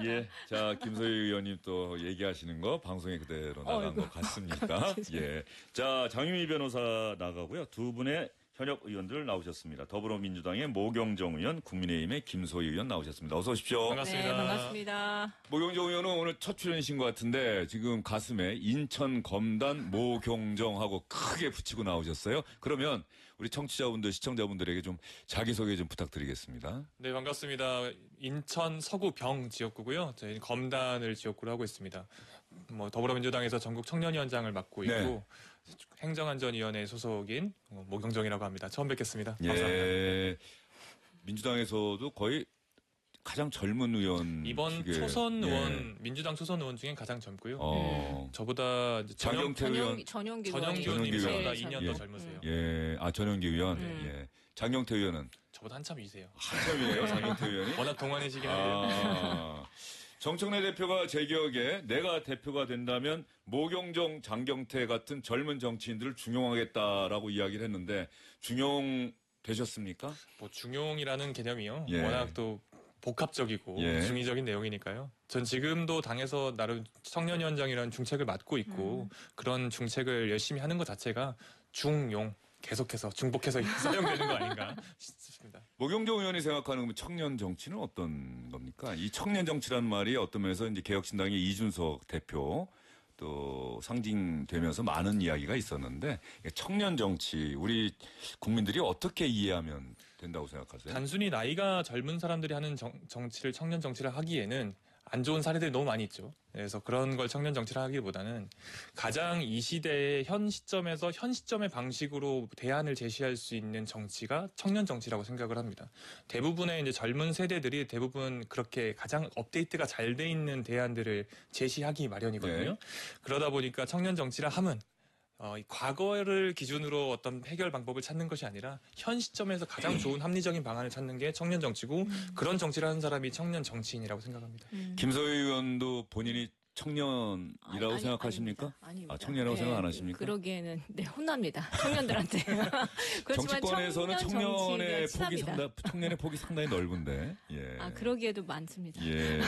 예, 자 김소희 의원님 또 얘기하시는 거 방송에 그대로 나간 것 같습니다. 예, 자 장유미 변호사 나가고요. 두 분의 현역 의원들 나오셨습니다. 더불어민주당의 모경정 의원, 국민의힘의 김소희 의원 나오셨습니다. 어서 오십시오. 반갑습니다. 네, 반갑습니다. 모경정 의원은 오늘 첫 출연이신 것 같은데 지금 가슴에 인천 검단 모경정하고 크게 붙이고 나오셨어요. 그러면 우리 청취자분들, 시청자분들에게 좀 자기소개 좀 부탁드리겠습니다. 네, 반갑습니다. 인천 서구 병 지역구고요. 저희는 검단을 지역구로 하고 있습니다. 더불어민주당에서 전국 청년위원장을 맡고 있고 네. 행정안전위원회 소속인 모경정이라고 합니다. 처음 뵙겠습니다. 예, 감사합니다. 민주당에서도 거의 가장 젊은 의원 이번 초선 의원, 민주당 초선 의원 중엔 가장 젊고요. 저보다 이제 장경태 의원, 전용기 의원님 저보다 네, 2년 더 젊으세요. 예, 전용기 의원, 예, 장경태 의원은 저보다 한참 위세요. 한참이에요, 장경태 의원이. 워낙 동안이시긴 한데. 정청래 대표가 제 기억에 내가 대표가 된다면 모경정, 장경태 같은 젊은 정치인들을 중용하겠다라고 이야기를 했는데 중용되셨습니까? 중용이라는 개념이요. 예. 워낙 또 복합적이고 예. 중의적인 내용이니까요. 전 지금도 당에서 나름 청년위원장이라는 중책을 맡고 있고 그런 중책을 열심히 하는 것 자체가 중용 계속해서 중복해서 사용되는 거 아닌가 싶습니다. 모경정 의원이 생각하는 청년 정치는 어떤 겁니까? 이 청년 정치란 말이 어떤 면에서 이제 개혁신당의 이준석 대표 또 상징되면서 많은 이야기가 있었는데 청년 정치 우리 국민들이 어떻게 이해하면 된다고 생각하세요? 단순히 나이가 젊은 사람들이 하는 정치를 청년 정치를 하기에는 안 좋은 사례들이 너무 많이 있죠. 그래서 그런 걸 청년 정치를 하기보다는 가장 이 시대의 현 시점에서 현 시점의 방식으로 대안을 제시할 수 있는 정치가 청년 정치라고 생각을 합니다. 대부분의 이제 젊은 세대들이 대부분 그렇게 가장 업데이트가 잘 돼 있는 대안들을 제시하기 마련이거든요. 네. 그러다 보니까 청년 정치라 함은 이 과거를 기준으로 어떤 해결 방법을 찾는 것이 아니라 현 시점에서 가장 좋은 합리적인 방안을 찾는 게 청년 정치고 그런 정치를 하는 사람이 청년 정치인이라고 생각합니다. 김소희 의원도 본인이 청년이라고 생각하십니까? 아닙니다. 청년이라고 생각 안 하십니까? 그러기에는 혼납니다. 청년들한테. 정치권에서는 청년의 친합니다. 청년의 폭이 상당히 넓은데. 예. 그러기에도 많습니다. 예.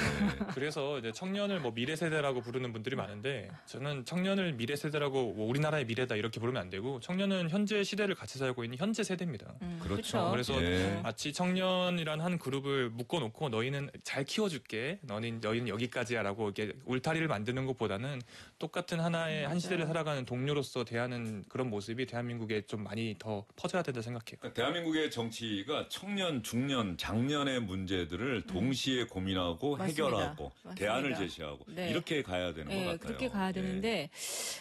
그래서 이제 청년을 미래 세대라고 부르는 분들이 많은데 저는 청년을 미래 세대라고 우리나라의 미래다 이렇게 부르면 안 되고 청년은 현재 시대를 같이 살고 있는 현재 세대입니다. 그렇죠. 그래서 예. 마치 청년이란 한 그룹을 묶어놓고 너희는 잘 키워줄게. 너희는 여기까지야라고 이렇게 울타리를 만드는 것보다는 똑같은 하나의 한 시대를 살아가는 동료로서 대하는 그런 모습이 대한민국에 좀 많이 더 퍼져야 된다 생각해요. 그러니까 대한민국의 정치가 청년, 중년, 장년의 문제들을 동시에 고민하고 맞습니다. 해결하고 맞습니다. 대안을 제시하고 네. 이렇게 가야 되는 것 같아요. 그렇게 가야 되는데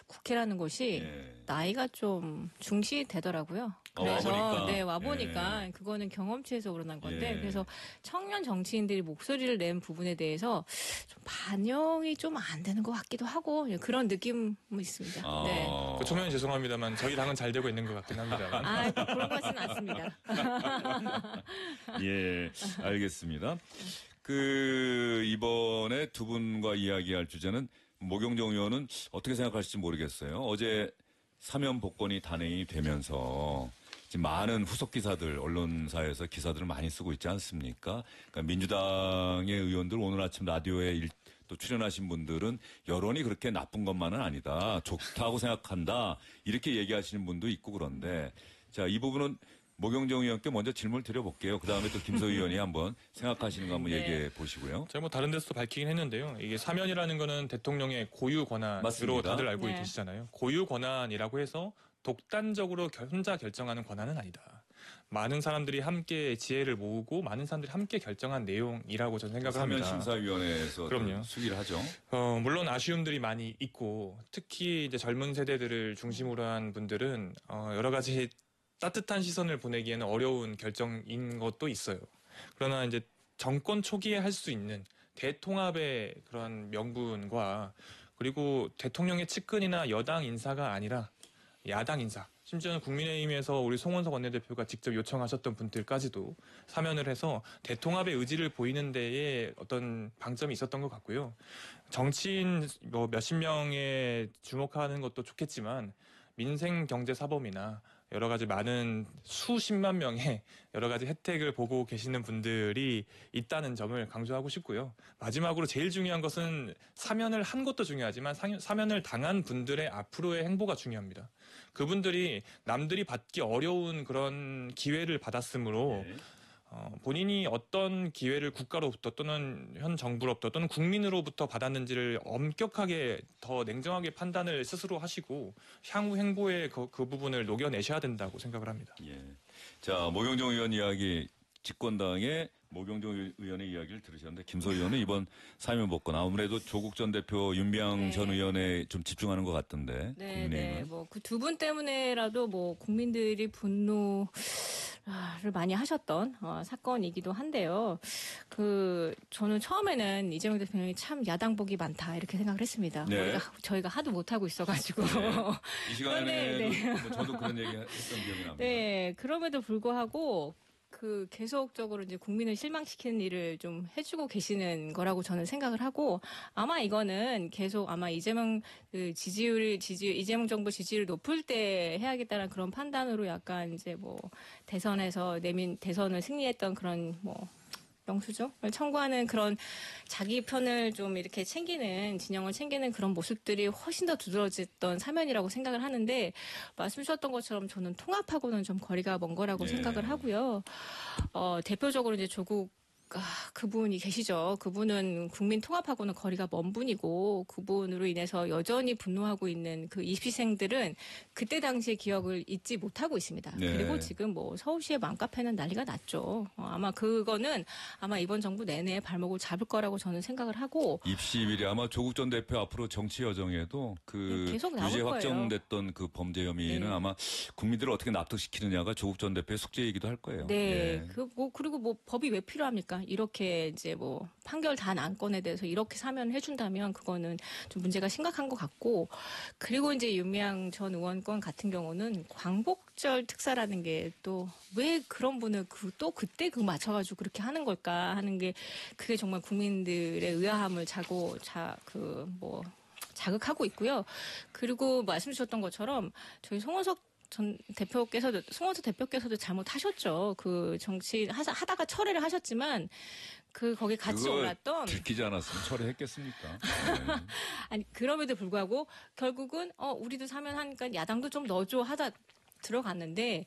국회라는 곳이 나이가 좀 중시되더라고요. 그래서 와보니까. 와보니까 그거는 경험치에서 우러난 건데 예. 그래서 청년 정치인들이 목소리를 낸 부분에 대해서 좀 반영이 좀 안 되는 것 같기도 하고 그런 느낌은 있습니다. 네. 청년 죄송합니다만 저희 당은 잘 되고 있는 것 같긴 합니다. 그런 것은 않습니다. 예, 알겠습니다. 이번에 두 분과 이야기할 주제는 모경정 의원은 어떻게 생각하실지 모르겠어요. 어제 사면 복권이 단행이 되면서 지금 많은 후속 기사들, 언론사에서 기사들을 많이 쓰고 있지 않습니까? 그러니까 민주당의 의원들 오늘 아침 라디오에 또 출연하신 분들은 여론이 그렇게 나쁜 것만은 아니다. 좋다고 생각한다. 이렇게 얘기하시는 분도 있고 그런데 자, 이 부분은 모경정 의원께 먼저 질문을 드려볼게요. 그 다음에 또 김소희 의원이 한번 생각하시는 거 한번 얘기해 보시고요. 제가 다른 데서도 밝히긴 했는데요. 이게 사면이라는 거는 대통령의 고유 권한으로 맞습니다. 다들 알고 계시잖아요. 고유 권한이라고 해서 독단적으로 혼자 결정하는 권한은 아니다. 많은 사람들이 함께 지혜를 모으고 많은 사람들이 함께 결정한 내용이라고 저는 생각을 합니다. 사면심사위원회에서 그럼요. 수기를 하죠. 물론 아쉬움들이 많이 있고 특히 이제 젊은 세대들을 중심으로 한 분들은 여러 가지 따뜻한 시선을 보내기에는 어려운 결정인 것도 있어요. 그러나 이제 정권 초기에 할 수 있는 대통합의 그런 명분과 그리고 대통령의 측근이나 여당 인사가 아니라 야당 인사, 심지어는 국민의힘에서 우리 송원석 원내대표가 직접 요청하셨던 분들까지도 사면을 해서 대통합의 의지를 보이는 데에 어떤 방점이 있었던 것 같고요. 정치인 몇십 명에 주목하는 것도 좋겠지만 민생 경제 사범이나 여러 가지 많은 수십만 명의 여러 가지 혜택을 보고 계시는 분들이 있다는 점을 강조하고 싶고요. 마지막으로 제일 중요한 것은 사면을 한 것도 중요하지만 사면을 당한 분들의 앞으로의 행보가 중요합니다. 그분들이 남들이 받기 어려운 그런 기회를 받았으므로 네. 본인이 어떤 기회를 국가로부터 또는 현 정부로부터 또는 국민으로부터 받았는지를 엄격하게 더 냉정하게 판단을 스스로 하시고 향후 행보에 그 부분을 녹여내셔야 된다고 생각을 합니다. 예. 자, 모경정 의원 이야기, 집권당의 모경정 의원의 이야기를 들으셨는데 김소 의원은 이번 사면 복권 아무래도 조국 전 대표, 윤미향 네. 전 의원에 좀 집중하는 것 같던데. 네, 국민의힘은. 뭐 그 두 분 때문에라도 뭐 국민들이 분노를 많이 하셨던 사건이기도 한데요. 저는 처음에는 이재명 대표님이 참 야당복이 많다 이렇게 생각을 했습니다. 네. 저희가 하도 못하고 있어가지고. 이 시간에 네. 뭐 저도 그런 얘기 했던 기억이 납니다. 네, 그럼에도 불구하고 계속적으로 이제 국민을 실망시키는 일을 좀 해주고 계시는 거라고 저는 생각을 하고 아마 이거는 계속 아마 이재명 이재명 정부 지지율 높을 때 해야겠다는 그런 판단으로 약간 이제 뭐 대선을 승리했던 그런 뭐 영수증을 청구하는 그런 자기 편을 좀 이렇게 진영을 챙기는 그런 모습들이 훨씬 더 두드러졌던 사면이라고 생각을 하는데 말씀 주셨던 것처럼 저는 통합하고는 좀 거리가 먼 거라고 예. 생각을 하고요. 대표적으로 이제 조국 그분이 계시죠. 그분은 국민 통합하고는 거리가 먼 분이고 그분으로 인해서 여전히 분노하고 있는 그 입시생들은 그때 당시의 기억을 잊지 못하고 있습니다. 네. 그리고 지금 뭐 서울시의 맘카페는 난리가 났죠. 아마 그거는 아마 이번 정부 내내 발목을 잡을 거라고 저는 생각을 하고 입시 비리 아마 조국 전 대표 앞으로 정치 여정에도 네, 계속 나올 유죄 거예요. 확정됐던 그 범죄 혐의는 네. 아마 국민들을 어떻게 납득시키느냐가 조국 전 대표의 숙제이기도 할 거예요. 네, 예. 그리고 뭐 법이 왜 필요합니까? 이렇게 이제 뭐 판결 단 안건에 대해서 이렇게 사면해 준다면 그거는 좀 문제가 심각한 것 같고 그리고 이제 윤미향 전 의원 건 같은 경우는 광복절 특사라는 게 또 왜 그런 분을 또 그때 맞춰가지고 그렇게 하는 걸까 하는 게 그게 정말 국민들의 의아함을 자극하고 있고요. 그리고 말씀 주셨던 것처럼 저희 송원석 대표께서도 잘못하셨죠. 그 정치 하다가 철회를 하셨지만 거기 같이 그거 올랐던 들키지 않았으면 철회했겠습니까? 네. 아니 그럼에도 불구하고 결국은 우리도 사면하니까 야당도 좀 넣어줘 하다 들어갔는데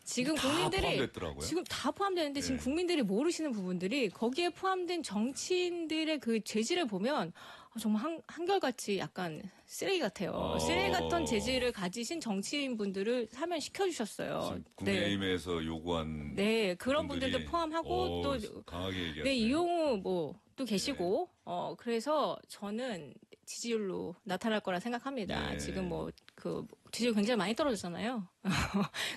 지금 다 국민들이 포함됐더라고요. 지금 다 포함되는데 지금 네. 국민들이 모르시는 부분들이 거기에 포함된 정치인들의 그 재질을 보면 정말 한결같이 약간 쓰레기 같아요. 쓰레기 같은 재질을 가지신 정치인분들을 사면시켜 주셨어요. 국민의힘에서 요구한 네, 그런 분들이, 분들도 포함하고 또 강하게 얘기하세요. 네, 이용우 뭐 또 계시고 그래서 저는 지지율로 나타날 거라 생각합니다. 네. 지금 지지율 굉장히 많이 떨어졌잖아요.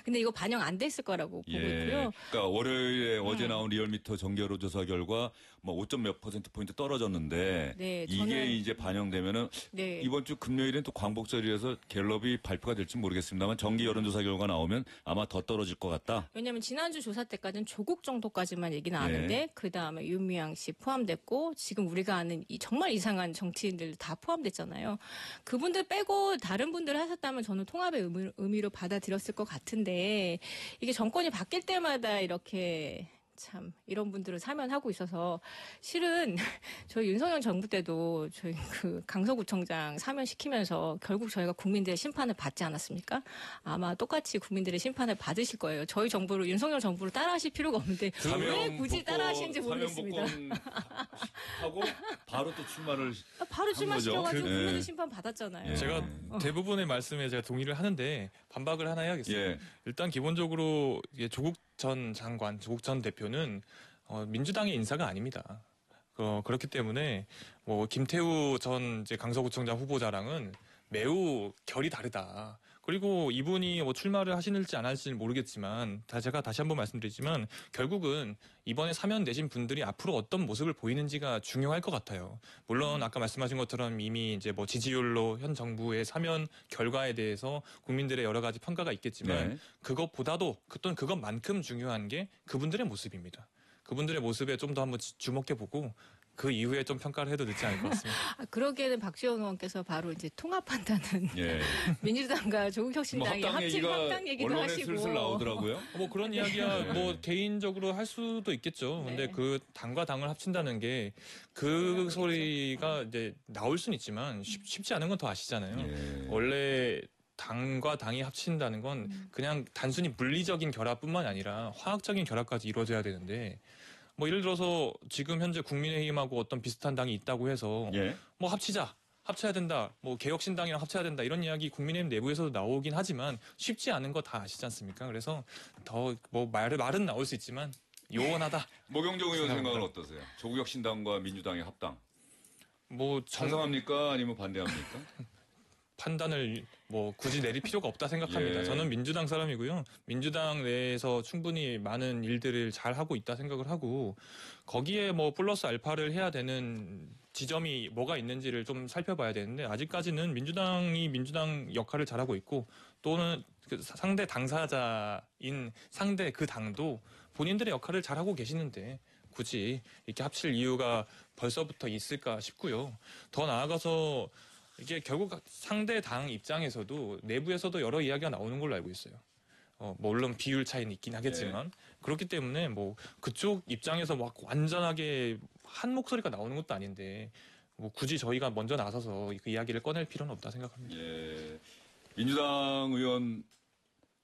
근데 이거 반영 안 됐을 거라고 보고 있고요. 그러니까 월요일에 어제 나온 리얼미터 정기여론 조사 결과 뭐 5점 몇 퍼센트 포인트 떨어졌는데 네, 이게 저는- 이제 반영되면은 네. 이번 주 금요일엔 또 광복절이라서 갤럽이 발표가 될지 모르겠습니다만 정기 여론조사 결과 나오면 아마 더 떨어질 것 같다. 왜냐하면 지난주 조사 때까지는 조국 정도까지만 얘기 나왔는데 그 다음에 윤미향 씨 포함됐고 지금 우리가 아는 이 정말 이상한 정치인들 다 포함됐잖아요. 그분들 빼고 다른 분들 하셨다면 저는 통합의 의미로 받아들였을 것 같은데 이게 정권이 바뀔 때마다 이렇게 참 이런 분들을 사면하고 있어서 실은 저희 윤석열 정부 때도 저희 강서구청장 사면시키면서 결국 저희가 국민들의 심판을 받지 않았습니까? 아마 똑같이 국민들의 심판을 받으실 거예요. 저희 정부를 윤석열 정부를 따라하실 필요가 없는데 왜 굳이 따라하시는지 모르겠습니다. 사면 복권 하고 바로 또 출마를 바로 출마시켜가지고 거죠? 국민들 네. 심판 받았잖아요. 예. 제가 대부분의 말씀에 제가 동의를 하는데 반박을 하나 해야겠어요. 예. 일단 기본적으로 이게 조국 전 장관, 조국 전 대표는 민주당의 인사가 아닙니다. 그렇기 때문에 뭐 김태우 전 이제 강서구청장 후보자랑은 매우 결이 다르다. 그리고 이분이 뭐 출마를 하실지 안 하실지 모르겠지만 제가 다시 한번 말씀드리지만 결국은 이번에 사면 되신 분들이 앞으로 어떤 모습을 보이는지가 중요할 것 같아요. 물론 아까 말씀하신 것처럼 이미 이제 뭐 지지율로 현 정부의 사면 결과에 대해서 국민들의 여러 가지 평가가 있겠지만 네. 그것보다도 또는 그것만큼 중요한 게 그분들의 모습입니다. 그분들의 모습에 좀 더 한번 주목해보고 그 이후에 좀 평가를 해도 늦지 않을 것 같습니다. 그러기에는 박지원 의원께서 바로 이제 통합한다는 예. 민주당과 조국혁신당이 뭐 합당 얘기도 언론에 하시고. 슬슬 나오더라고요. 뭐 그런 이야기야 네. 뭐 개인적으로 할 수도 있겠죠. 근데 네. 그 당과 당을 합친다는 게 그 소리가 이제 나올 수는 있지만 쉽지 않은 건 더 아시잖아요. 예. 원래 당과 당이 합친다는 건 그냥 단순히 물리적인 결합뿐만 아니라 화학적인 결합까지 이루어져야 되는데 뭐 예를 들어서 지금 현재 국민의힘하고 어떤 비슷한 당이 있다고 해서 예. 뭐 합쳐야 된다, 뭐 개혁신당이랑 합쳐야 된다 이런 이야기 국민의힘 내부에서도 나오긴 하지만 쉽지 않은 거 다 아시지 않습니까? 그래서 더 뭐 말은 나올 수 있지만 요원하다. 모경정 의원 생각은 어떠세요? 조국혁신당과 민주당의 합당. 뭐 찬성합니까? 아니면 반대합니까? 판단을 뭐 굳이 내릴 필요가 없다 생각합니다. 예. 저는 민주당 사람이고요. 민주당 내에서 충분히 많은 일들을 잘 하고 있다 생각을 하고 거기에 뭐 플러스 알파를 해야 되는 지점이 뭐가 있는지를 좀 살펴봐야 되는데 아직까지는 민주당이 민주당 역할을 잘하고 있고 또는 그 상대 당사자인 상대 그 당도 본인들의 역할을 잘하고 계시는데 굳이 이렇게 합칠 이유가 벌써부터 있을까 싶고요. 더 나아가서 이게 결국 상대 당 입장에서도 내부에서도 여러 이야기가 나오는 걸로 알고 있어요. 뭐 물론 비율 차이는 있긴 하겠지만 그렇기 때문에 뭐 그쪽 입장에서 막 완전하게 한 목소리가 나오는 것도 아닌데 뭐 굳이 저희가 먼저 나서서 그 이야기를 꺼낼 필요는 없다 생각합니다. 예. 민주당 의원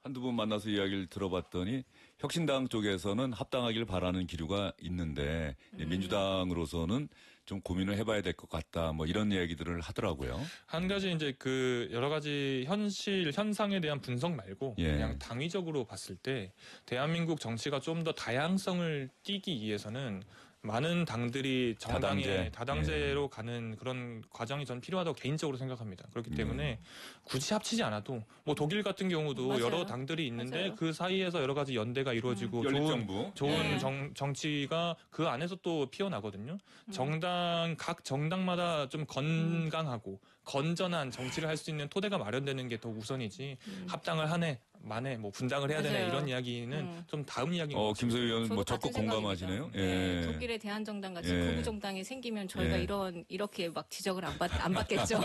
한두 분 만나서 이야기를 들어봤더니 혁신당 쪽에서는 합당하길 바라는 기류가 있는데 민주당으로서는 좀 고민을 해봐야 될 것 같다. 뭐 이런 얘기들을 하더라고요. 한 가지 이제 그 여러 가지 현상에 대한 분석 말고 예. 그냥 당위적으로 봤을 때 대한민국 정치가 좀 더 다양성을 띠기 위해서는 많은 당들이 정당의 다당제로 가는 그런 과정이 전 필요하다고 개인적으로 생각합니다. 그렇기 때문에 굳이 합치지 않아도 뭐 독일 같은 경우도 맞아요. 여러 당들이 있는데 맞아요. 그 사이에서 여러 가지 연대가 이루어지고 연립정부. 좋은 네. 정치가 그 안에서 또 피어나거든요. 각 정당마다 좀 건강하고 건전한 정치를 할 수 있는 토대가 마련되는 게 더 우선이지 합당을 하네 만에 뭐 분당을 해야 되네 맞아요. 이런 이야기는 좀 다음 이야기인 것 같습니다. 김소희 의원 뭐 저도 적극 같은 공감하시네요. 생각입니다. 네, 독일의 대한정당 같이 예. 극우정당이 생기면 저희가 예. 이렇게 막 지적을 안 받겠죠.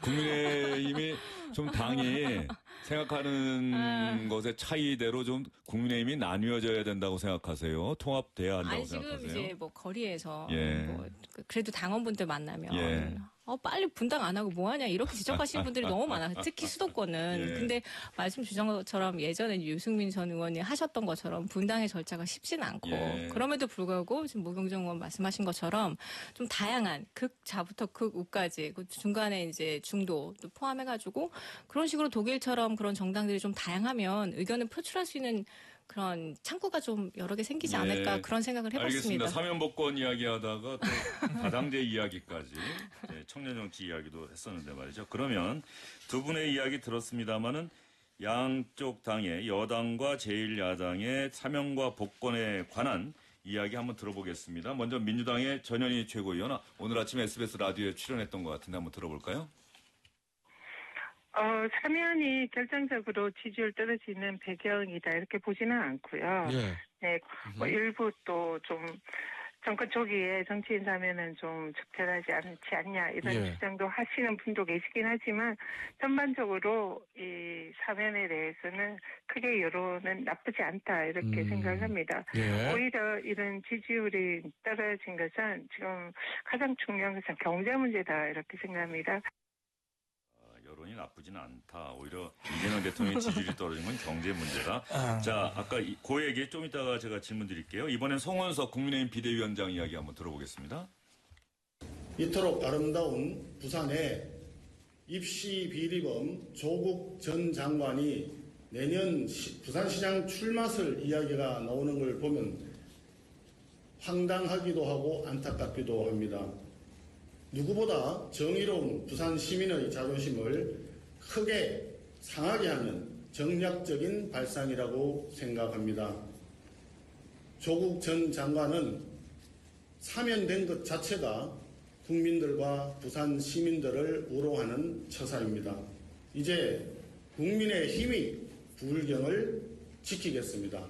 국민의힘이 좀 당이 생각하는 것의 차이대로 좀 국민의힘이 나뉘어져야 된다고 생각하세요? 통합돼야 한다고 아니 지금 생각하세요? 이제 뭐 거리에서 예. 뭐 그래도 당원분들 만나면 예. 빨리 분당 안 하고 뭐 하냐 이렇게 지적하시는 분들이 너무 많아요. 특히 수도권은. 예. 근데 말씀 주신 것처럼 예전에 유승민 전 의원이 하셨던 것처럼 분당의 절차가 쉽지는 않고 예. 그럼에도 불구하고 지금 모경정 의원 말씀하신 것처럼 좀 다양한 극자부터 극우까지 그 중간에 이제 중도도 포함해가지고 그런 식으로 독일처럼 그런 정당들이 좀 다양하면 의견을 표출할 수 있는 그런 창구가 좀 여러 개 생기지 예. 않을까 그런 생각을 해봤습니다. 알겠습니다. 사면복권 이야기하다가 또 다당제 이야기까지 청년정치 이야기도 했었는데 말이죠. 그러면 두 분의 이야기 들었습니다마는 양쪽 당의 여당과 제1야당의 사면과 복권에 관한 이야기 한번 들어보겠습니다. 먼저 민주당의 전현희 최고위원 오늘 아침 SBS 라디오에 출연했던 것 같은데 한번 들어볼까요? 사면이 결정적으로 지지율 떨어지는 배경이다 이렇게 보지는 않고요. 예. 네, 뭐 일부 또 좀 정권 초기에 정치인 사면은 좀 적절하지 않지 않냐 이런 예. 주장도 하시는 분도 계시긴 하지만 전반적으로 이 사면에 대해서는 크게 여론은 나쁘지 않다 이렇게 생각을 합니다. 예. 오히려 이런 지지율이 떨어진 것은 지금 가장 중요한 것은 경제 문제다 이렇게 생각합니다. 여론이 나쁘지는 않다. 오히려 이재명 대통령의 지지율이 떨어진 건 경제 문제다. 자, 아까 그 얘기 좀 이따가 제가 질문 드릴게요. 이번엔 송원석 국민의힘 비대위원장 이야기 한번 들어보겠습니다. 이토록 아름다운 부산에 입시 비리범 조국 전 장관이 내년 부산시장 출마설 이야기가 나오는 걸 보면 황당하기도 하고 안타깝기도 합니다. 누구보다 정의로운 부산 시민의 자존심을 크게 상하게 하는 정략적인 발상이라고 생각합니다. 조국 전 장관은 사면된 것 자체가 국민들과 부산 시민들을 우롱하는 처사입니다. 이제 국민의 힘이 부울경을 지키겠습니다.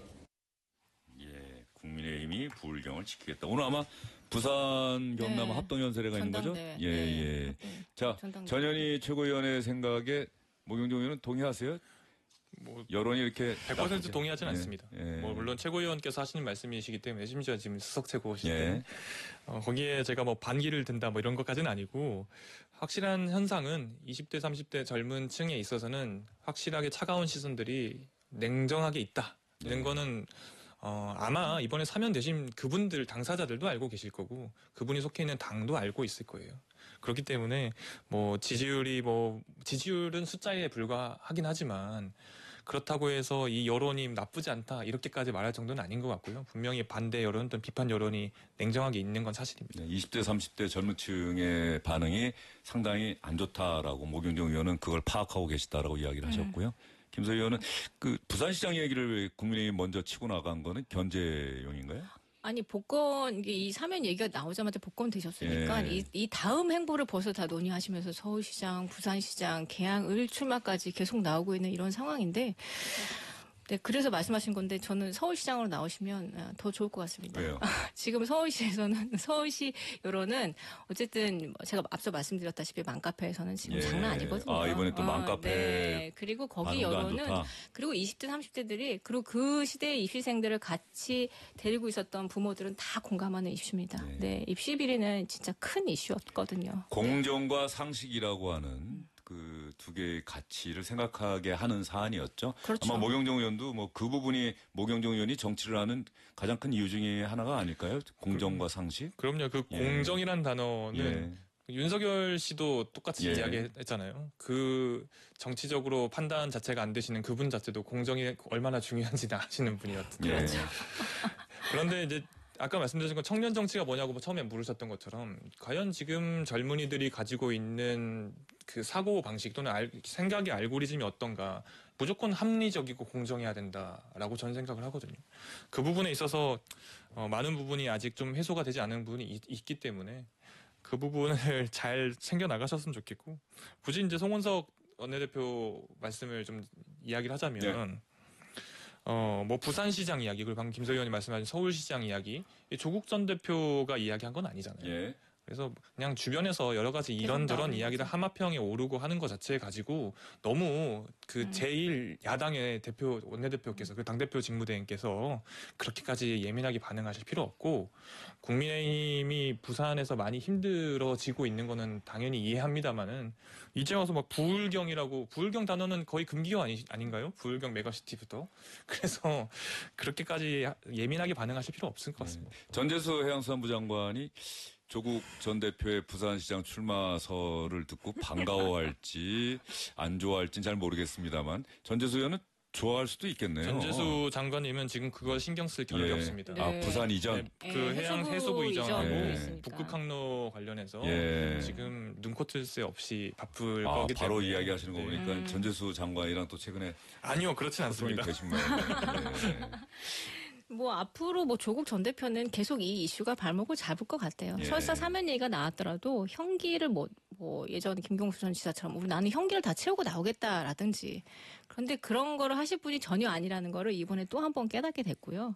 예, 국민의힘이 부울경을 지키겠다. 오늘 아마 부산 경남 네. 합동연설회가 있는 거죠? 전당대. 예, 네. 예. 네. 자, 전당대. 전현희 최고위원의 생각에 목용정 의원은 동의하세요? 뭐 여론이 이렇게 100% 동의하진 예, 않습니다. 예. 뭐 물론 최고위원께서 하시는 말씀이시기 때문에 심지어 지금 수석 최고시기 예. 때문에 거기에 제가 뭐 반기를 든다 뭐 이런 것까지는 아니고 확실한 현상은 20대 30대 젊은 층에 있어서는 확실하게 차가운 시선들이 냉정하게 있다. 이런 네. 거는 아마 이번에 사면 되신 그분들 당사자들도 알고 계실 거고 그분이 속해 있는 당도 알고 있을 거예요. 그렇기 때문에 뭐 지지율은 숫자에 불과하긴 하지만 그렇다고 해서 이 여론이 나쁘지 않다 이렇게까지 말할 정도는 아닌 것 같고요. 분명히 반대 여론 또는 비판 여론이 냉정하게 있는 건 사실입니다. 20대 30대 젊은 층의 반응이 상당히 안 좋다라고 목용정 의원은 그걸 파악하고 계시다라고 이야기를 하셨고요. 김소희 의원은 그 부산시장 얘기를 왜 국민의힘이 먼저 치고 나간 거는 견제용인가요? 아니 복권 이게 이 사면 얘기가 나오자마자 복권 되셨으니까 예. 이 다음 행보를 벌써 다 논의하시면서 서울시장, 부산시장, 개항을 출마까지 계속 나오고 있는 이런 상황인데, 네 그래서 말씀하신 건데 저는 서울시장으로 나오시면 더 좋을 것 같습니다. 왜요? 지금 서울시에서는 서울시 여론은 어쨌든 제가 앞서 말씀드렸다시피 맘카페에서는 지금 예. 장난 아니거든요. 아, 이번에 또 맘카페 네. 그리고 거기 반응도 안 여론은 좋다. 그리고 20대 30대들이 그리고 그 시대의 입시생들을 같이 데리고 있었던 부모들은 다 공감하는 이슈입니다. 네. 네, 입시 비리는 진짜 큰 이슈였거든요. 공정과 상식이라고 하는 그 두 개의 가치를 생각하게 하는 사안이었죠. 그렇죠. 아마 목용정 의원도 뭐 그 부분이 목용정 의원이 정치를 하는 가장 큰 이유 중에 하나가 아닐까요? 공정과 상식? 그럼요. 그 예. 공정이란 단어는 예. 윤석열 씨도 똑같이 예. 이야기했잖아요. 그 정치적으로 판단 자체가 안 되시는 그분 자체도 공정이 얼마나 중요한지 아시는 분이었거든요. 예. 그런데 이제 아까 말씀드린 건 청년 정치가 뭐냐고 처음에 물으셨던 것처럼 과연 지금 젊은이들이 가지고 있는 그 사고 방식 또는 생각의 알고리즘이 어떤가 무조건 합리적이고 공정해야 된다라고 저는 생각을 하거든요. 그 부분에 있어서 많은 부분이 아직 좀 해소가 되지 않은 부분이 있기 때문에 그 부분을 잘 챙겨 나가셨으면 좋겠고 굳이 이제 송원석 원내대표 말씀을 좀 이야기를 하자면 뭐 부산시장 이야기 그리고 방금 김소희 의원이 말씀하신 서울시장 이야기 조국 전 대표가 이야기한 건 아니잖아요. 예. 그래서 그냥 주변에서 여러 가지 이런저런 나오는 이야기를 거죠. 하마평에 오르고 하는 것 자체 가지고 너무 그 제1 야당의 대표 원내대표께서 그 당대표 직무대행께서 그렇게까지 예민하게 반응하실 필요 없고 국민의힘이 부산에서 많이 힘들어지고 있는 거는 당연히 이해합니다만은 이제 와서 막 부울경 단어는 거의 금기어 아닌가요? 부울경 메가시티부터. 그래서 그렇게까지 예민하게 반응하실 필요 없을 것 같습니다. 전재수 해양수산부 장관이 조국 전 대표의 부산시장 출마설을 듣고 반가워할지 안 좋아할지는 잘 모르겠습니다만 전재수 의원은 좋아할 수도 있겠네요. 전재수 장관님은 지금 그걸 신경 쓸 겨를이 예. 없습니다. 네. 아, 부산 이전? 네, 그 해수부 이전하고 이전도 있으니까. 북극 항로 관련해서 예. 지금 눈코뜰 새 없이 바쁠 아, 거기 때문에 바로 이야기하시는 거 네. 보니까 전재수 장관이랑 또 최근에 아니요 그렇진 소통이 않습니다. 되신 모양이네요. 뭐 앞으로 뭐 조국 전 대표는 계속 이 이슈가 발목을 잡을 것 같아요. 예. 설사 사면 얘기가 나왔더라도 형기를 뭐 예전 김경수 전 지사처럼 나는 형기를 다 채우고 나오겠다라든지 그런데 그런 거를 하실 분이 전혀 아니라는 거를 이번에 또 한 번 깨닫게 됐고요.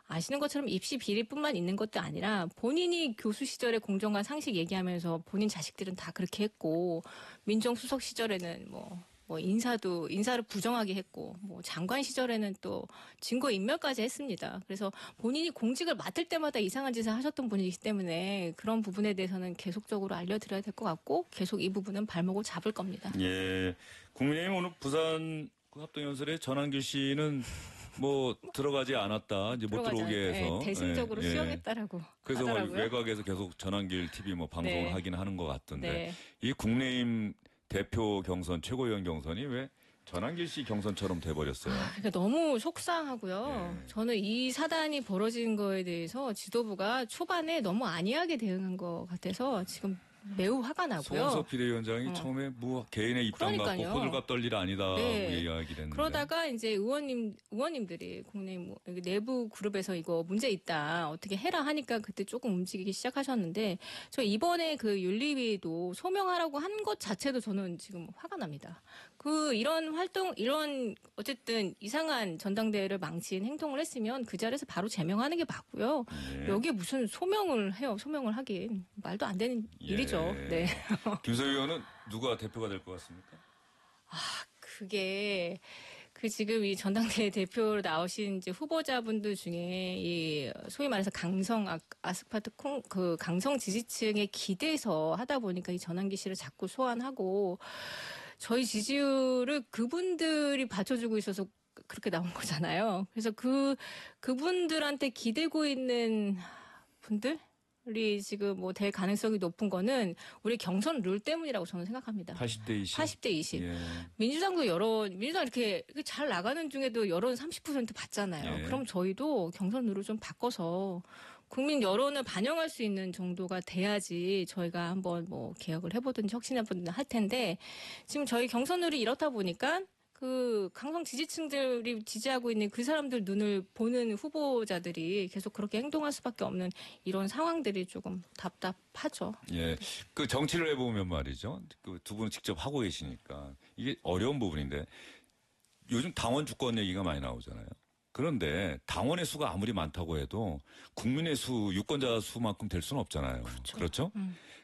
아시는 것처럼 입시 비리뿐만 있는 것도 아니라 본인이 교수 시절에 공정과 상식 얘기하면서 본인 자식들은 다 그렇게 했고 민정수석 시절에는 뭐 인사를 부정하게 했고, 뭐 장관 시절에는 또 증거 인멸까지 했습니다. 그래서 본인이 공직을 맡을 때마다 이상한 짓을 하셨던 분이기 때문에 그런 부분에 대해서는 계속적으로 알려드려야 될 것 같고, 계속 이 부분은 발목을 잡을 겁니다. 예. 국민의힘 오늘 부산 합동연설에 전한길 씨는 뭐 들어가지 않았다. 이제 못 들어오게 해서. 대승적으로 예, 예. 수용했다라고 그래서 뭐 하더라고요. 외곽에서 계속 전한길 TV 뭐 방송을 네. 하긴 하는 것 같던데. 네. 이 국민의힘 대표 경선, 최고위원 경선이 왜 전한길 씨 경선처럼 돼버렸어요? 그러니까 너무 속상하고요. 예. 저는 이 사단이 벌어진 거에 대해서 지도부가 초반에 너무 안이하게 대응한 것 같아서 지금 매우 화가 나고요. 송원석 비대위원장이 처음에 뭐 개인의 입장 갖고 그러니까요. 호들갑 떨 일 아니다 네. 이야기를 했는데. 그러다가 이제 의원님들이 국내 내부 그룹에서 이거 문제 있다 어떻게 해라 하니까 그때 조금 움직이기 시작하셨는데 저 이번에 그 윤리위도 소명하라고 한 것 자체도 저는 지금 화가 납니다. 이런 어쨌든 이상한 전당대회를 망친 행동을 했으면 그 자리에서 바로 제명하는 게 맞고요. 예. 여기에 무슨 소명을 해요? 소명을 하긴 말도 안 되는 일이죠. 네. 김소희 의원은 누가 대표가 될 것 같습니까? 그게 지금 이 전당대회 대표로 나오신 이제 후보자분들 중에 이 소위 말해서 아스팔트 강성 지지층에 기대서 하다 보니까 이 전환기 씨를 자꾸 소환하고 저희 지지율을 그분들이 받쳐주고 있어서 그렇게 나온 거잖아요. 그래서 그분들한테 기대고 있는 분들이 지금 뭐 될 가능성이 높은 거는 우리 경선 룰 때문이라고 저는 생각합니다. 80대 20. 80대 20. 예. 민주당 이렇게 잘 나가는 중에도 여론 30% 받잖아요. 예. 그럼 저희도 경선 룰을 좀 바꿔서 국민 여론을 반영할 수 있는 정도가 돼야지 저희가 한번 뭐 개혁을 해보든지 혁신해보든지 할 텐데 지금 저희 경선 룰이 이렇다 보니까 그 강성 지지층들이 지지하고 있는 그 사람들 눈을 보는 후보자들이 계속 그렇게 행동할 수밖에 없는 이런 상황들이 조금 답답하죠. 예. 그 정치를 해보면 말이죠. 그 두 분은 직접 하고 계시니까 이게 어려운 부분인데 요즘 당원 주권 얘기가 많이 나오잖아요. 그런데 당원의 수가 아무리 많다고 해도 국민의 유권자 수만큼 될 수는 없잖아요. 그렇죠?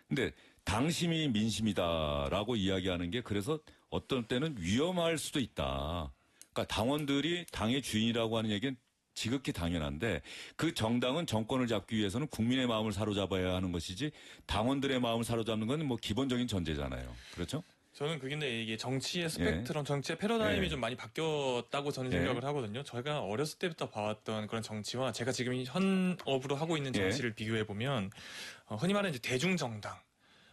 근데 당심이 민심이다라고 이야기하는 게 그래서 어떤 때는 위험할 수도 있다. 그러니까 당원들이 당의 주인이라고 하는 얘기는 지극히 당연한데 그 정당은 정권을 잡기 위해서는 국민의 마음을 사로잡아야 하는 것이지 당원들의 마음을 사로잡는 건 뭐 기본적인 전제잖아요. 그렇죠? 저는 그게 이게 정치의 스펙트럼, 정치의 패러다임이 예. 좀 많이 바뀌었다고 저는 예. 생각을 하거든요. 저희가 어렸을 때부터 봐왔던 그런 정치와 제가 지금 현업으로 하고 있는 정치를 비교해 보면 흔히 말하는 이제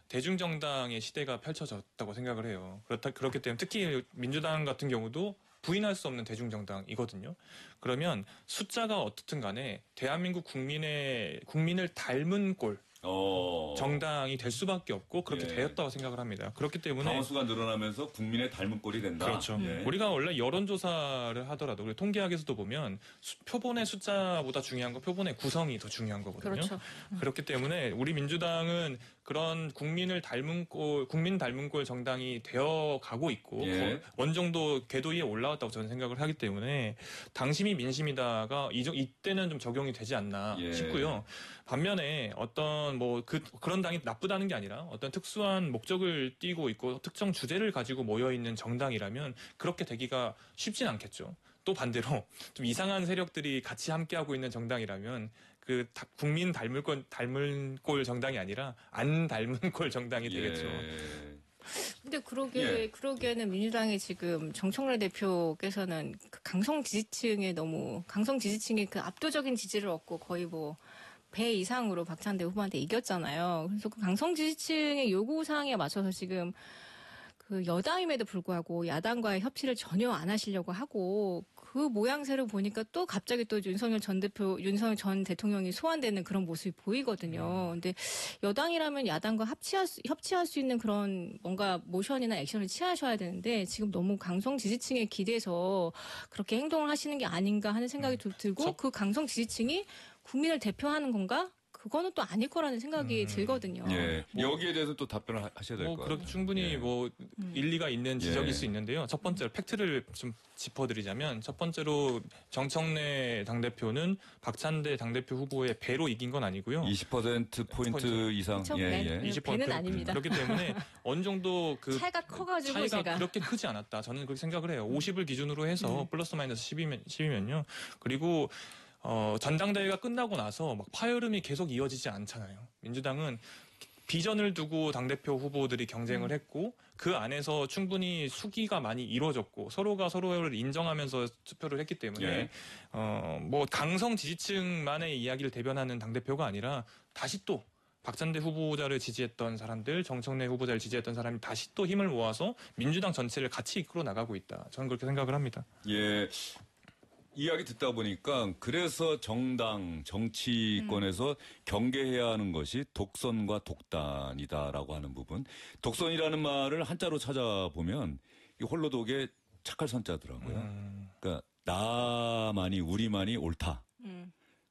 대중정당의 시대가 펼쳐졌다고 생각을 해요. 그렇기 때문에 특히 민주당 같은 경우도 부인할 수 없는 대중정당이거든요. 그러면 숫자가 어떻든 간에 대한민국 국민을 닮은 꼴 정당이 될 수밖에 없고 그렇게 예. 되었다고 생각을 합니다. 그렇기 때문에 당원 수가 늘어나면서 국민의 닮은 꼴이 된다. 그렇죠. 예. 우리가 원래 여론조사를 하더라도 우리 통계학에서도 보면 표본의 숫자보다 중요한 건 표본의 구성이 더 중요한 거거든요. 그렇죠. 그렇기 때문에 우리 민주당은 그런 국민 닮은 꼴 정당이 되어 가고 있고 예. 원정도 궤도 위에 올라왔다고 저는 생각을 하기 때문에 당심이 민심이다가 이때는 좀 적용이 되지 않나 예. 싶고요. 반면에 어떤 그런 당이 나쁘다는 게 아니라 어떤 특수한 목적을 띠고 있고 특정 주제를 가지고 모여 있는 정당이라면 그렇게 되기가 쉽진 않겠죠. 또 반대로 좀 이상한 세력들이 같이 함께하고 있는 정당이라면 국민 닮을 꼴 정당이 아니라 안 닮은 꼴 정당이 되겠죠. 근데 그러기에는 민주당이 지금 정청래 대표께서는 그 강성 지지층의 그 압도적인 지지를 얻고 거의 배 이상으로 박찬대 후보한테 이겼잖아요. 그래서 그 강성 지지층의 요구 사항에 맞춰서 지금 그 여당임에도 불구하고 야당과의 협치를 전혀 안 하시려고 하고 그 모양새를 보니까 또 갑자기 또 윤석열 전 대통령이 소환되는 그런 모습이 보이거든요. 근데 여당이라면 야당과 협치할 수 있는 그런 뭔가 모션이나 액션을 취하셔야 되는데 지금 너무 강성 지지층에 기대서 그렇게 행동을 하시는 게 아닌가 하는 생각이 들고 그 강성 지지층이 국민을 대표하는 건가? 그거는 또 아닐 거라는 생각이 들거든요. 예. 여기에 대해서 또 답변을 하셔야 될 것 같아요. 그렇게 충분히 예. 일리가 있는 지적일 예. 수 있는데요. 첫 번째로 팩트를 좀 짚어드리자면 첫 번째로 정청래 당대표는 박찬대 당대표 후보의 배로 이긴 건 아니고요. 20%포인트 이상. 그쵸? 예, 네. 예. 20% 배는 아닙니다. 그렇기 때문에 어느 정도 차이가 커가지고 차이가 제가 그렇게 크지 않았다. 저는 그렇게 생각을 해요. 50을 기준으로 해서 플러스 마이너스 10이면요. 그리고 전당대회가 끝나고 나서 막 파열음이 계속 이어지지 않잖아요. 민주당은 비전을 두고 당대표 후보들이 경쟁을 했고 그 안에서 충분히 수기가 많이 이루어졌고 서로가 서로를 인정하면서 투표를 했기 때문에 예. 강성 지지층만의 이야기를 대변하는 당대표가 아니라 다시 또 박찬대 후보자를 지지했던 사람들, 정청래 후보자를 지지했던 사람이 다시 또 힘을 모아서 민주당 전체를 같이 이끌어 나가고 있다. 저는 그렇게 생각을 합니다. 예. 이야기 듣다 보니까 그래서 정당, 정치권에서 경계해야 하는 것이 독선과 독단이다라고 하는 부분. 독선이라는 말을 한자로 찾아보면 이 홀로독의 착할 선자더라고요. 그러니까 나만이 우리만이 옳다.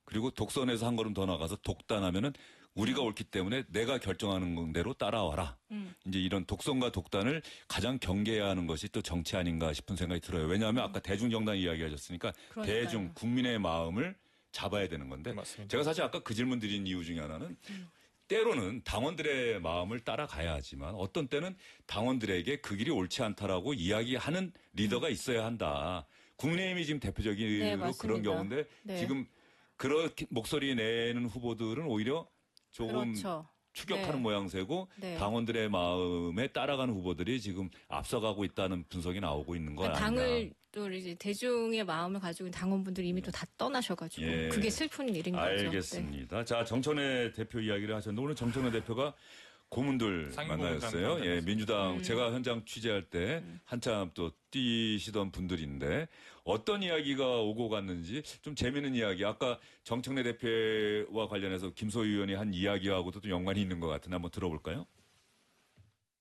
그리고 독선에서 한 걸음 더 나가서 독단하면은 우리가 옳기 때문에 내가 결정하는 대로 따라와라. 이제 이런 독선과 독단을 가장 경계해야 하는 것이 또 정치 아닌가 싶은 생각이 들어요. 왜냐하면 아까 대중정당 이야기하셨으니까 그러니까요. 대중, 국민의 마음을 잡아야 되는 건데 맞습니다. 제가 사실 아까 그 질문 드린 이유 중에 하나는 때로는 당원들의 마음을 따라가야 하지만 어떤 때는 당원들에게 그 길이 옳지 않다라고 이야기하는 리더가 있어야 한다. 국민의힘이 지금 대표적으로 네, 그런 맞습니다. 경우인데 네. 지금 그렇게 목소리 내는 후보들은 오히려 조금 그렇죠. 추격하는 네. 모양새고 네. 당원들의 마음에 따라가는 후보들이 지금 앞서가고 있다는 분석이 나오고 있는 거 그러니까 아니냐. 당을 또 이제 대중의 마음을 가지고 있는 당원분들이 이미 또 다 떠나셔가지고 예. 그게 슬픈 일인 거죠. 네. 알겠습니다. 자, 정청래 대표 이야기를 하셨는데 오늘 정청래 대표가 고문들 상임 만나셨어요. 고문단 예, 민주당 음. 제가 현장 취재할 때 한참 또 뛰시던 분들인데 어떤 이야기가 오고 갔는지 좀 재미있는 이야기. 아까 정청래 대표와 관련해서 김소희 의원이 한 이야기하고도 좀 연관이 있는 것 같은데 한번 들어볼까요?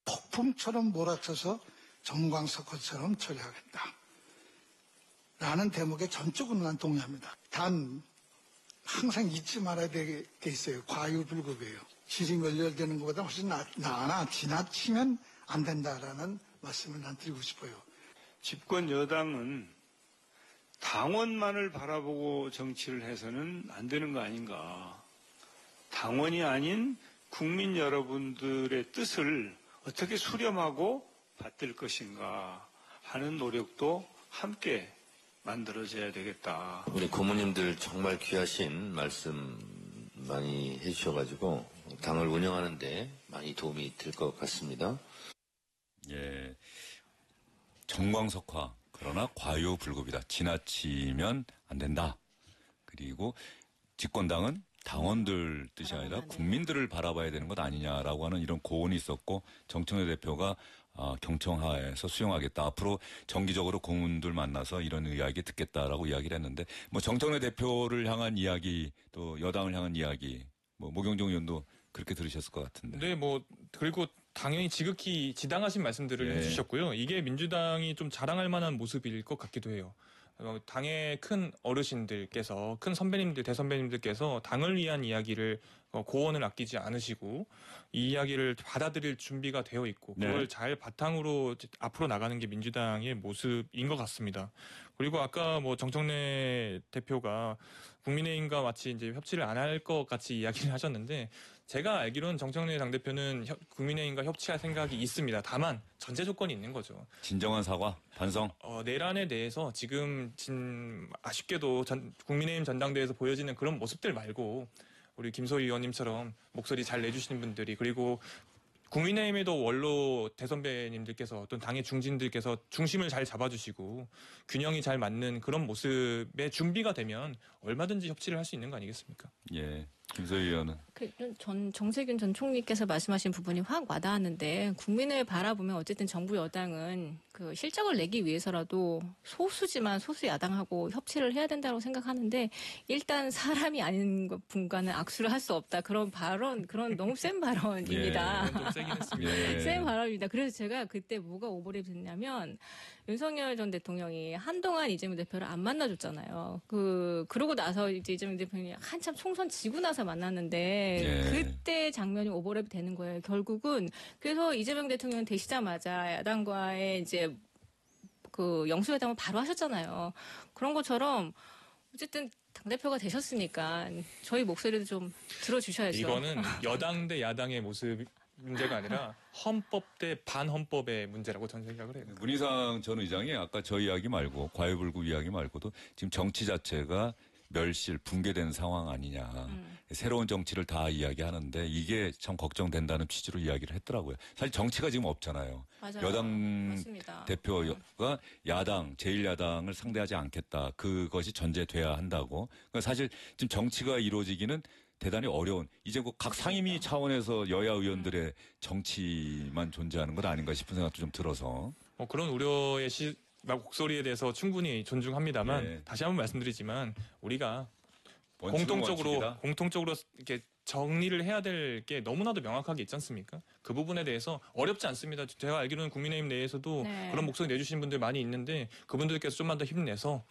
폭풍처럼 몰아쳐서 정광석화처럼 처리하겠다. 라는 대목에 전적으로 난 동의합니다. 단 항상 잊지 말아야 될 게 있어요. 과유불급이에요. 지리멸렬되는 것보다 훨씬 나아나 지나치면 안 된다라는 말씀을 난 드리고 싶어요. 집권 여당은 당원만을 바라보고 정치를 해서는 안 되는 거 아닌가. 당원이 아닌 국민 여러분들의 뜻을 어떻게 수렴하고 받들 것인가 하는 노력도 함께 만들어져야 되겠다. 우리 고모님들 정말 귀하신 말씀 많이 해주셔가지고 당을 운영하는데 많이 도움이 될 것 같습니다. 예. 정광석화. 그러나 과유불급이다. 지나치면 안 된다. 그리고 집권당은 당원들 뜻이 아니라 국민들을 바라봐야 되는 것 아니냐라고 하는 이런 고언이 있었고 정청래 대표가 경청하에서 수용하겠다. 앞으로 정기적으로 고문들 만나서 이런 이야기 듣겠다라고 이야기를 했는데 뭐 정청래 대표를 향한 이야기 또 여당을 향한 이야기 뭐 모경종 의원도 그렇게 들으셨을 것 같은데. 네, 뭐 그리고 당연히 지극히 지당하신 말씀들을 예. 해주셨고요. 이게 민주당이 좀 자랑할 만한 모습일 것 같기도 해요. 당의 큰 어르신들께서, 큰 선배님들, 대선배님들께서 당을 위한 이야기를 고언을 아끼지 않으시고 이 이야기를 받아들일 준비가 되어 있고 그걸 네. 잘 바탕으로 앞으로 나가는 게 민주당의 모습인 것 같습니다. 그리고 아까 뭐 정청래 대표가 국민의힘과 마치 이제 협치를 안 할 것 같이 이야기를 하셨는데 제가 알기로는 정청래 당대표는 국민의힘과 협치할 생각이 있습니다. 다만 전제 조건이 있는 거죠. 진정한 사과, 반성. 내란에 대해서 지금 아쉽게도 국민의힘 전당대회에서 보여지는 그런 모습들 말고 우리 김소희 의원님처럼 목소리 잘 내주시는 분들이 그리고 국민의힘에도 원로 대선배님들께서 어떤 당의 중진들께서 중심을 잘 잡아주시고 균형이 잘 맞는 그런 모습의 준비가 되면 얼마든지 협치를 할 수 있는 거 아니겠습니까? 예. 김소희 의원은. 정세균 전 총리께서 말씀하신 부분이 확 와닿았는데 국민을 바라보면 어쨌든 정부 여당은 그 실적을 내기 위해서라도 소수지만 소수 야당하고 협치를 해야 된다고 생각하는데 일단 사람이 아닌 분과는 악수를 할 수 없다. 그런 발언, 그런 너무 센 발언입니다. 그건 좀 세긴 했습니다. 예. 센 발언입니다. 그래서 제가 그때 뭐가 오버랩 됐냐면 윤석열 전 대통령이 한동안 이재명 대표를 안 만나줬잖아요. 그러고 나서 이제 이재명 대표님이 한참 총선 지고 나서 만났는데 예. 그때 장면이 오버랩 되는 거예요. 결국은 그래서 이재명 대통령 되시자마자 야당과의 이제 그 영수회담을 바로 하셨잖아요. 그런 것처럼 어쨌든 당대표가 되셨으니까 저희 목소리도 좀 들어주셔야죠. 이거는 여당 대 야당의 모습 문제가 아니라 헌법 대 반헌법의 문제라고 저는 생각을 해요. 문희상 전 의장이 아까 저 이야기 말고 과유불급 이야기 말고도 지금 정치 자체가 멸실, 붕괴된 상황 아니냐. 새로운 정치를 다 이야기하는데 이게 참 걱정된다는 취지로 이야기를 했더라고요. 사실 정치가 지금 없잖아요. 맞아요. 여당 맞습니다. 대표가 야당, 제1야당을 상대하지 않겠다. 그것이 전제돼야 한다고. 그러니까 사실 지금 정치가 이루어지기는 대단히 어려운 이제 각 상임위 차원에서 여야 의원들의 정치만 존재하는 것 아닌가 싶은 생각도 좀 들어서 그런 우려의 목소리에 대해서 충분히 존중합니다만 예. 다시 한번 말씀드리지만 우리가 원칙은 원칙이다. 공통적으로 이렇게 정리를 해야 될 게 너무나도 명확하게 있지 않습니까? 그 부분에 대해서 어렵지 않습니다. 제가 알기로는 국민의힘 내에서도 네. 그런 목소리 내주시는 분들 많이 있는데 그분들께서 좀만 더 힘내서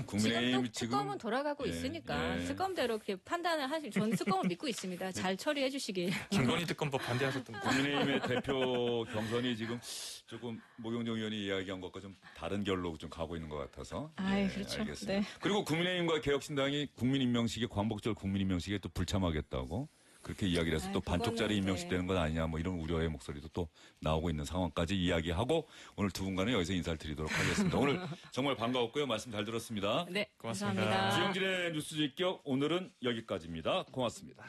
국민의힘 지금도 특검은 돌아가고 예, 있으니까 예. 특검대로 이렇게 판단을 하시. 저는 특검을 믿고 있습니다. 잘 처리해 주시길. 김건희 특검법 반대하셨던 분. 국민의힘의 대표 경선이 지금 조금 모경정 의원이 이야기한 것과 좀 다른 결로 좀 가고 있는 것 같아서. 아이, 그렇죠. 알겠습니다. 네. 그리고 국민의힘과 개혁신당이 국민임명식에 광복절 국민임명식에 또 불참하겠다고 그렇게 이야기를 해서 또 그거는 반쪽짜리 임명식 네. 되는 건 아니냐 뭐 이런 우려의 목소리도 또 나오고 있는 상황까지 이야기하고 오늘 두 분과는 여기서 인사를 드리도록 하겠습니다. 오늘 정말 반가웠고요. 말씀 잘 들었습니다. 네, 고맙습니다. 감사합니다. 지영진의 뉴스 직격 오늘은 여기까지입니다. 고맙습니다.